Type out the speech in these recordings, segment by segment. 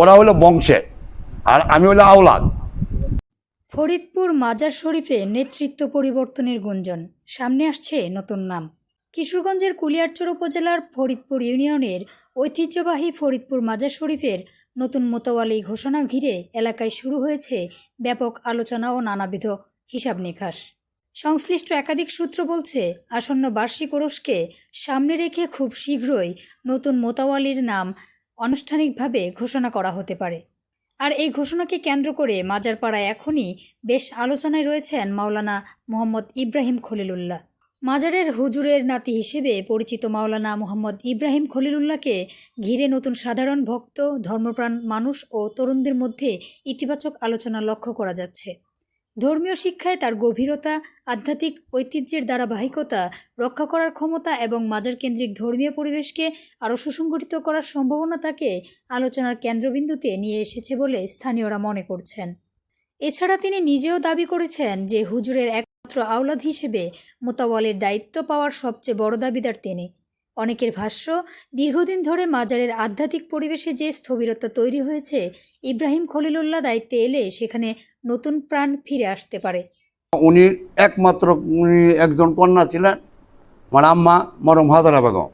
ওরা হলো বংশে আর আমি হলো আওলাদ। ফরিদপুর মাজার শরীফে নেতৃত্ব পরিবর্তনের গুঞ্জন, সামনে আসছে নতুন নাম। কিশোরগঞ্জের কুলিয়ারচর উপজেলার ফরিদপুর ইউনিয়নের ঐতিহ্যবাহী ফরিদপুর মাজার শরীফের নতুন মোতাওয়ালি ঘোষণা ঘিরে এলাকায় শুরু হয়েছে ব্যাপক আলোচনা ও নানাবিধ হিসাব নিকাশ। সংশ্লিষ্ট একাধিক সূত্র বলছে, আসন্ন বার্ষিক ওরসকে সামনে রেখে খুব শীঘ্রই নতুন মোতাওয়ালির নাম আনুষ্ঠানিকভাবে ঘোষণা করা হতে পারে। আর এই ঘোষণাকে কেন্দ্র করে মাজারপাড়ায় এখনই বেশ আলোচনায় রয়েছেন মাওলানা মোহাম্মদ ইব্রাহিম খলিলুল্লাহ। মাজারের হুজুরের নাতি হিসেবে পরিচিত মাওলানা মোহাম্মদ ইব্রাহিম খলিলুল্লাহকে ঘিরে নতুন সাধারণ ভক্ত, ধর্মপ্রাণ মানুষ ও তরুণদের মধ্যে ইতিবাচক আলোচনা লক্ষ্য করা যাচ্ছে। ধর্মীয় শিক্ষায় তার গভীরতা, আধ্যাত্মিক ঐতিহ্যের ধারাবাহিকতা রক্ষা করার ক্ষমতা এবং মাজার কেন্দ্রিক ধর্মীয় পরিবেশকে আরও সুসংগঠিত করার সম্ভাবনা তাকে আলোচনার কেন্দ্রবিন্দুতে নিয়ে এসেছে বলে স্থানীয়রা মনে করছেন। এছাড়া তিনি নিজেও দাবি করেছেন যে হুজুরের একমাত্র আওলাদ হিসেবে মোতাওয়ালির দায়িত্ব পাওয়ার সবচেয়ে বড় দাবিদার তিনি। অনেকের ভাষ্য, দীর্ঘদিন ধরে মাজারের আধ্যাত্মিক পরিবেশে যে স্থবিরতা তৈরি হয়েছে, ইব্রাহিম খলিলুল্লাহ দায়িত্বে এলে সেখানে নতুন প্রাণ ফিরে আসতে পারে। উনি একমাত্র একজন কন্যা ছিলেন, আমার আম্মা মরম হাজারা বেগম।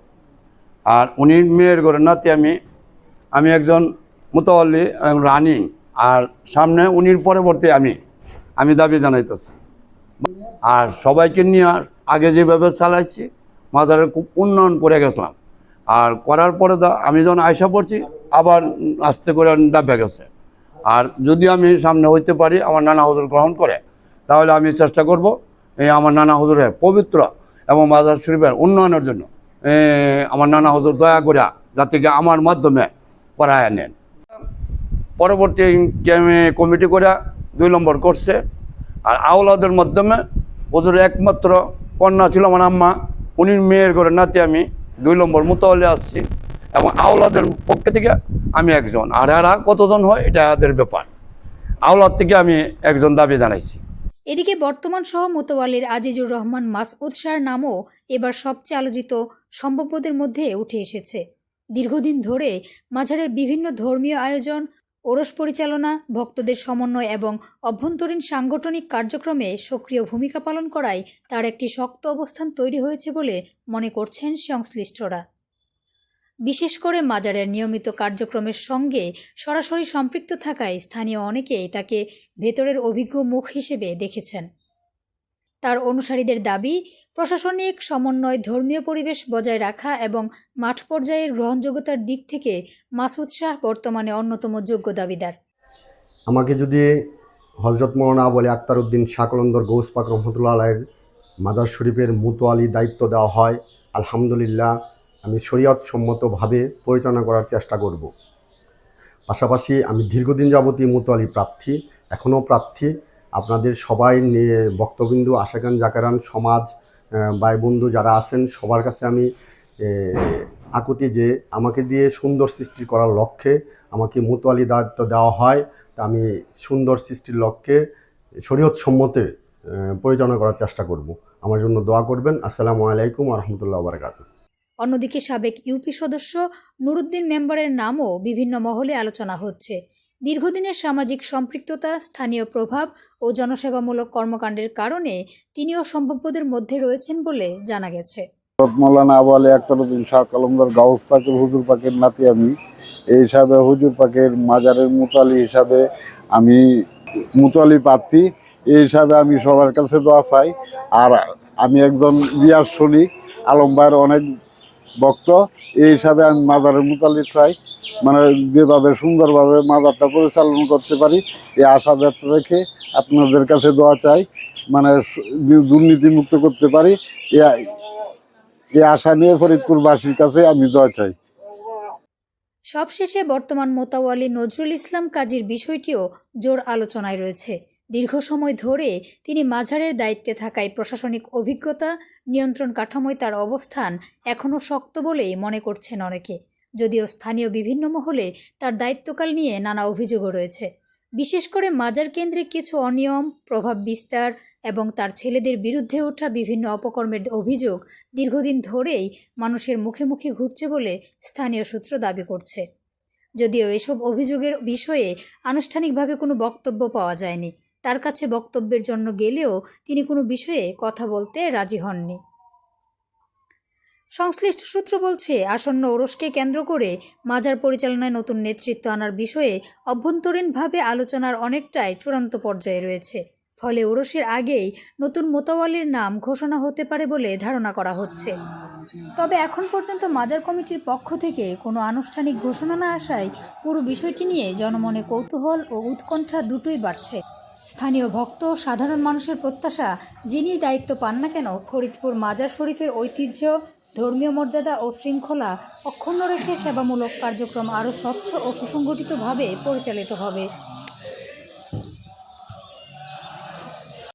আর উনি মেয়ের ঘরের নাতি আমি একজন মোতাওয়াল্লি রানিং। আর সামনে উনির পরবর্তী আমি দাবি জানাইতেছি। আর সবাইকে নিয়ে আগে যেভাবে চালাইছি, মাজারের খুব উন্নয়ন করে গেছিলাম। আর করার পরে আমি যখন আয়সা পড়ছি, আবার আস্তে করে ডাবে গেছে। আর যদি আমি সামনে হইতে পারি, আমার নানা হুজুর গ্রহণ করে, তাহলে আমি চেষ্টা করব এই আমার নানা হুজুরের পবিত্র এবং মাজার শরীফের উন্নয়নের জন্য আমার নানা হুজুর দয়া করে যাতে আমার মাধ্যমে পড়ায় নেন। পরবর্তী কমিটি করে 2 নম্বর করছে। আর আওলাদের মাধ্যমে হুজুরের একমাত্র কন্যা ছিল আমার আম্মা, উনির মেয়ের ঘরে নাতি আমি 2 নম্বর মোতাওয়ালি আসছি। এবং আওলাদের পক্ষ থেকে আমি একজন, আর এরা কতজন হয় এটা এদের ব্যাপার। আওলাদ থেকে আমি একজন দাবি জানাইছি। এদিকে বর্তমান সহ মোতাওয়ালির আজিজুর রহমান মাসউদ শাহর নামও এবার সবচেয়ে আলোচিত সম্ভাব্যদের মধ্যে উঠে এসেছে। দীর্ঘদিন ধরে মাজারের বিভিন্ন ধর্মীয় আয়োজন, ওরস পরিচালনা, ভক্তদের সমন্বয় এবং অভ্যন্তরীণ সাংগঠনিক কার্যক্রমে সক্রিয় ভূমিকা পালন করায় তার একটি শক্ত অবস্থান তৈরি হয়েছে বলে মনে করছেন সংশ্লিষ্টরা। বিশেষ করে মাজারের নিয়মিত কার্যক্রমের সঙ্গে সরাসরি সম্পৃক্ত থাকায় স্থানীয় অনেকেই তাকে ভেতরের অভিজ্ঞ মুখ হিসেবে দেখেছেন। তার অনুসারীদের দাবি, প্রশাসনিক সমন্বয়, ধর্মীয় পরিবেশ বজায় রাখা এবং মাঠ পর্যায়ের গ্রহণযোগ্যতার দিক থেকে মাসুদ শাহ বর্তমানে অন্যতম যোগ্য দাবিদার। আমাকে যদি হজরত মৌলানা আবু আলী আক্তার উদ্দিন শাহ কলন্দর গৌস পাক রহমতুল্লাহ আলাইহির মাজার শরীফের মোতাওয়ালি দায়িত্ব দেওয়া হয়, আলহামদুলিল্লাহ আমি শরীয়ত সম্মতভাবে পরিচালনা করার চেষ্টা করব। পাশাপাশি আমি দীর্ঘদিন যাবতীয় মোতাওয়ালি প্রার্থী, এখনও প্রার্থী। আপনাদের সবাই নিয়ে বক্তবিন্দু, আশাকান জাকারান সমাজ ভাই বন্ধু যারা আছেন সবার কাছে আমি আকুতি যে আমাকে দিয়ে সুন্দর সৃষ্টি করার লক্ষ্যে আমাকে মোতাওয়ালি দায়িত্ব দেওয়া হয়। তা আমি সুন্দর সৃষ্টির লক্ষ্যে শরীয়ত সম্মতে পরিচালনা করার চেষ্টা করব। আমার জন্য দোয়া করবেন। আসসালামু আলাইকুম ওয়া রাহমাতুল্লাহি ওয়া বারাকাতুহু। অন্যদিকে সাবেক ইউপি সদস্য নুরুদ্দিন মেম্বারের নামও বিভিন্ন মহলে আলোচনা হচ্ছে। দীর্ঘদিনের সামাজিক সম্পৃক্ততা, স্থানীয় প্রভাব ও জনসেবামূলক কর্মকাণ্ডের কারণে তিনিও সম্ভাব্যদের মধ্যে রয়েছেন বলে জানা গেছে। মৌলানা আবু আলী আক্তার উদ্দিন শাহ কলমদার গাউস পাকের হুজুর পাকের নাতি আমি। এই হিসাবে হুজুর পাকের মাজারের মোতাওয়ালি হিসাবে আমি মোতাওয়ালি প্রার্থী। এই হিসাবে আমি সবার কাছে দোয়া চাই। আর আমি একজন রিয়াজ শনিক, আলম ভাইয়ের অনেক ভক্ত। এই হিসাবে আমি মাজারের মোতাওয়ালি চাই, মানে যেভাবে সুন্দরভাবে মাজারটা পরিচালনা করতে পারি এই আশা ব্যক্ত রেখে আপনাদের কাছে দোয়া চাই, মানে দুর্নীতিমুক্ত করতে পারি এই আশা নিয়ে ফরিদপুরবাসীর কাছে আমি দোয়া চাই। সবশেষে বর্তমান মোতাওয়ালি নজরুল ইসলাম কাজীর বিষয়টিও জোর আলোচনায় রয়েছে। দীর্ঘ সময় ধরে তিনি মাজারের দায়িত্বে থাকায় প্রশাসনিক অভিজ্ঞতা, নিয়ন্ত্রণ কাঠামোয় তার অবস্থান এখনও শক্ত বলেই মনে করছেন অনেকে। যদিও স্থানীয় বিভিন্ন মহলে তার দায়িত্বকাল নিয়ে নানা অভিযোগও রয়েছে। বিশেষ করে মাজার কেন্দ্রিক কিছু অনিয়ম, প্রভাব বিস্তার এবং তার ছেলেদের বিরুদ্ধে ওঠা বিভিন্ন অপকর্মের অভিযোগ দীর্ঘদিন ধরেই মানুষের মুখে মুখে ঘুরছে বলে স্থানীয় সূত্র দাবি করছে। যদিও এসব অভিযোগের বিষয়ে আনুষ্ঠানিকভাবে কোনো বক্তব্য পাওয়া যায়নি। তার কাছে বক্তব্যের জন্য গেলেও তিনি কোনো বিষয়ে কথা বলতে রাজি হননি। সংশ্লিষ্ট সূত্র বলছে, আসন্ন ওরসকে কেন্দ্র করে মাজার পরিচালনায় নতুন নেতৃত্ব আনার বিষয়ে অভ্যন্তরীণভাবে আলোচনার অনেকটাই চূড়ান্ত পর্যায়ে রয়েছে। ফলে ওরসের আগেই নতুন মোতাওয়ালির নাম ঘোষণা হতে পারে বলে ধারণা করা হচ্ছে। তবে এখন পর্যন্ত মাজার কমিটির পক্ষ থেকে কোনো আনুষ্ঠানিক ঘোষণা না আসায় পুরো বিষয়টি নিয়ে জনমনে কৌতূহল ও উৎকণ্ঠা দুটোই বাড়ছে। স্থানীয় ভক্ত ও সাধারণ মানুষের প্রত্যাশা, যিনি দায়িত্ব পান না কেন, ফরিদপুর মাজার শরীফের ঐতিহ্য, ধর্মীয় মর্যাদা ও শৃঙ্খলা অক্ষুণ্ণ রেখে সেবামূলক কার্যক্রম আরও স্বচ্ছ ও সুসংগঠিতভাবে পরিচালিত হবে।